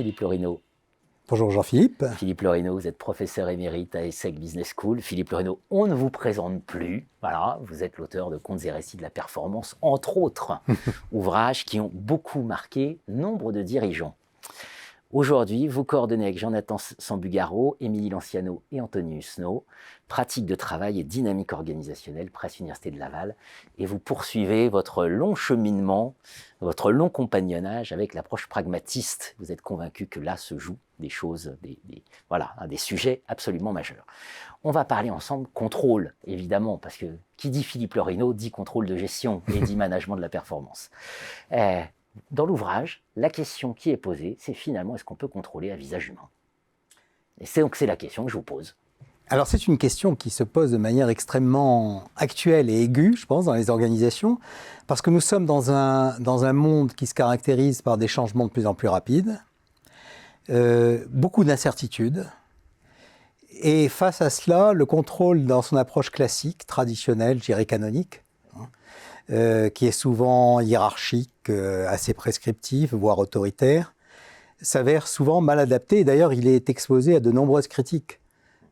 Philippe Lorino. Bonjour Jean-Philippe. Philippe Lorino, vous êtes professeur émérite à ESSEC Business School. Philippe Lorino, on ne vous présente plus. Voilà, vous êtes l'auteur de Contes et récits de la performance, entre autres ouvrages qui ont beaucoup marqué nombre de dirigeants. Aujourd'hui, vous coordonnez avec Jonathan Sambugaro, Émilie Lanciano et Anthony Husneau, pratique de travail et dynamique organisationnelle, Presse Université de Laval, et vous poursuivez votre long cheminement, votre long compagnonnage avec l'approche pragmatiste. Vous êtes convaincu que là se jouent des choses, des sujets absolument majeurs. On va parler ensemble contrôle, évidemment, parce que qui dit Philippe Lorino dit contrôle de gestion et dit management de la performance. Dans l'ouvrage, la question qui est posée, c'est finalement est-ce qu'on peut contrôler à visage humain? Et c'est la question que je vous pose. Alors c'est une question qui se pose de manière extrêmement actuelle et aiguë, je pense, dans les organisations, parce que nous sommes dans un monde qui se caractérise par des changements de plus en plus rapides, beaucoup d'incertitudes, et face à cela, le contrôle dans son approche classique, traditionnelle, je dirais canonique, qui est souvent hiérarchique, assez prescriptif, voire autoritaire, s'avère souvent mal adapté. Et d'ailleurs, il est exposé à de nombreuses critiques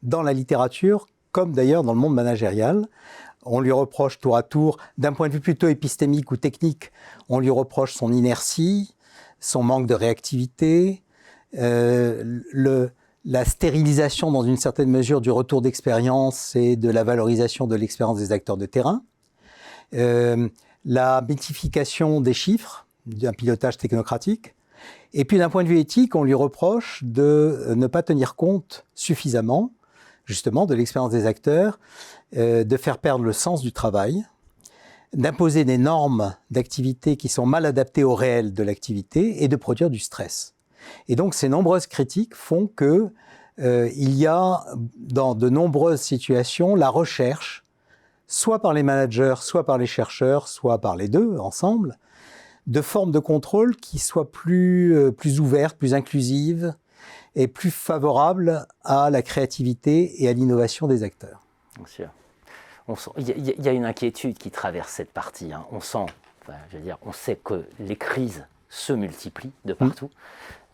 dans la littérature, comme d'ailleurs dans le monde managérial. On lui reproche tour à tour, d'un point de vue plutôt épistémique ou technique, on lui reproche son inertie, son manque de réactivité, la stérilisation dans une certaine mesure du retour d'expérience et de la valorisation de l'expérience des acteurs de terrain. La mythification des chiffres, d'un pilotage technocratique. Et puis d'un point de vue éthique, on lui reproche de ne pas tenir compte suffisamment, justement, de l'expérience des acteurs, de faire perdre le sens du travail, d'imposer des normes d'activité qui sont mal adaptées au réel de l'activité et de produire du stress. Et donc ces nombreuses critiques font que il y a dans de nombreuses situations la recherche, soit par les managers, soit par les chercheurs, soit par les deux ensemble, de formes de contrôle qui soient plus ouvertes, plus inclusives et plus favorables à la créativité et à l'innovation des acteurs. Bien sûr. Il y a une inquiétude qui traverse cette partie. Hein. On sait que les crises se multiplient de partout.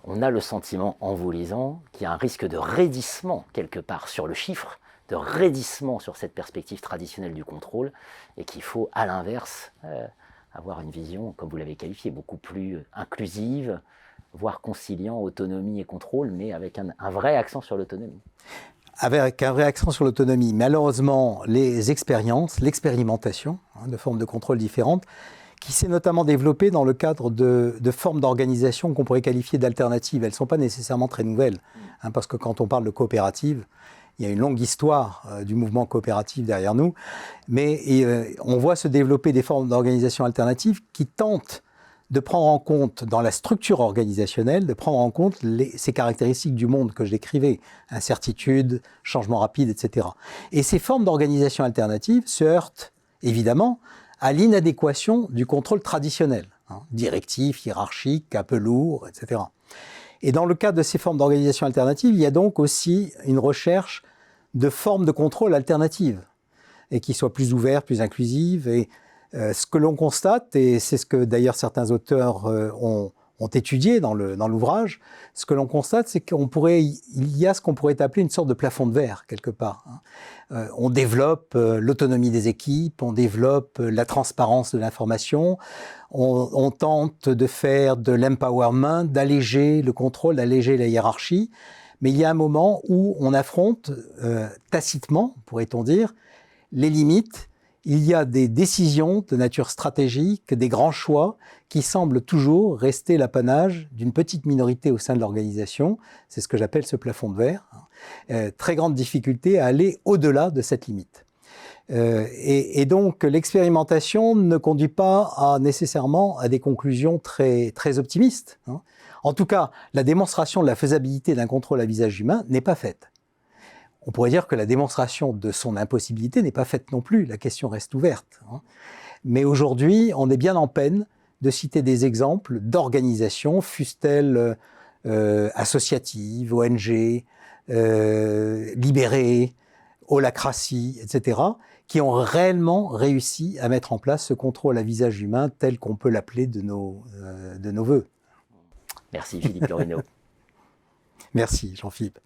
On a le sentiment, en vous lisant, qu'il y a un risque de raidissement quelque part sur le chiffre, de raidissement sur cette perspective traditionnelle du contrôle, et qu'il faut, à l'inverse, avoir une vision, comme vous l'avez qualifié, beaucoup plus inclusive, voire conciliant autonomie et contrôle, mais avec un vrai accent sur l'autonomie. Avec un vrai accent sur l'autonomie. Malheureusement, les expériences, l'expérimentation, de formes de contrôle différentes, qui s'est notamment développée dans le cadre de formes d'organisation qu'on pourrait qualifier d'alternatives. Elles ne sont pas nécessairement très nouvelles, parce que quand on parle de coopérative, il y a une longue histoire du mouvement coopératif derrière nous, mais on voit se développer des formes d'organisation alternatives qui tentent de prendre en compte, dans la structure organisationnelle, de prendre en compte ces caractéristiques du monde que je décrivais, incertitude, changement rapide, etc. Et ces formes d'organisation alternative se heurtent, évidemment, à l'inadéquation du contrôle traditionnel, directif, hiérarchique, un peu lourd, etc. Et dans le cadre de ces formes d'organisation alternative, il y a donc aussi une recherche de formes de contrôle alternatives et qui soient plus ouvertes, plus inclusives. Et ce que l'on constate, et c'est ce que d'ailleurs certains auteurs ont étudié dans l'ouvrage, ce que l'on constate, c'est il y a ce qu'on pourrait appeler une sorte de plafond de verre, quelque part. On développe l'autonomie des équipes, on développe la transparence de l'information, on tente de faire de l'empowerment, d'alléger le contrôle, d'alléger la hiérarchie, mais il y a un moment où on affronte tacitement, pourrait-on dire, les limites. Il y a des décisions de nature stratégique, des grands choix qui semblent toujours rester l'apanage d'une petite minorité au sein de l'organisation. C'est ce que j'appelle ce plafond de verre. Très grande difficulté à aller au-delà de cette limite. Et donc l'expérimentation ne conduit pas nécessairement à des conclusions très, très optimistes. En tout cas, la démonstration de la faisabilité d'un contrôle à visage humain n'est pas faite. On pourrait dire que la démonstration de son impossibilité n'est pas faite non plus, la question reste ouverte. Mais aujourd'hui, on est bien en peine de citer des exemples d'organisations, fussent-elles associatives, ONG, libérées, holacratie, etc., qui ont réellement réussi à mettre en place ce contrôle à visage humain tel qu'on peut l'appeler de nos voeux. Merci Philippe Lorino. Merci Jean-Philippe.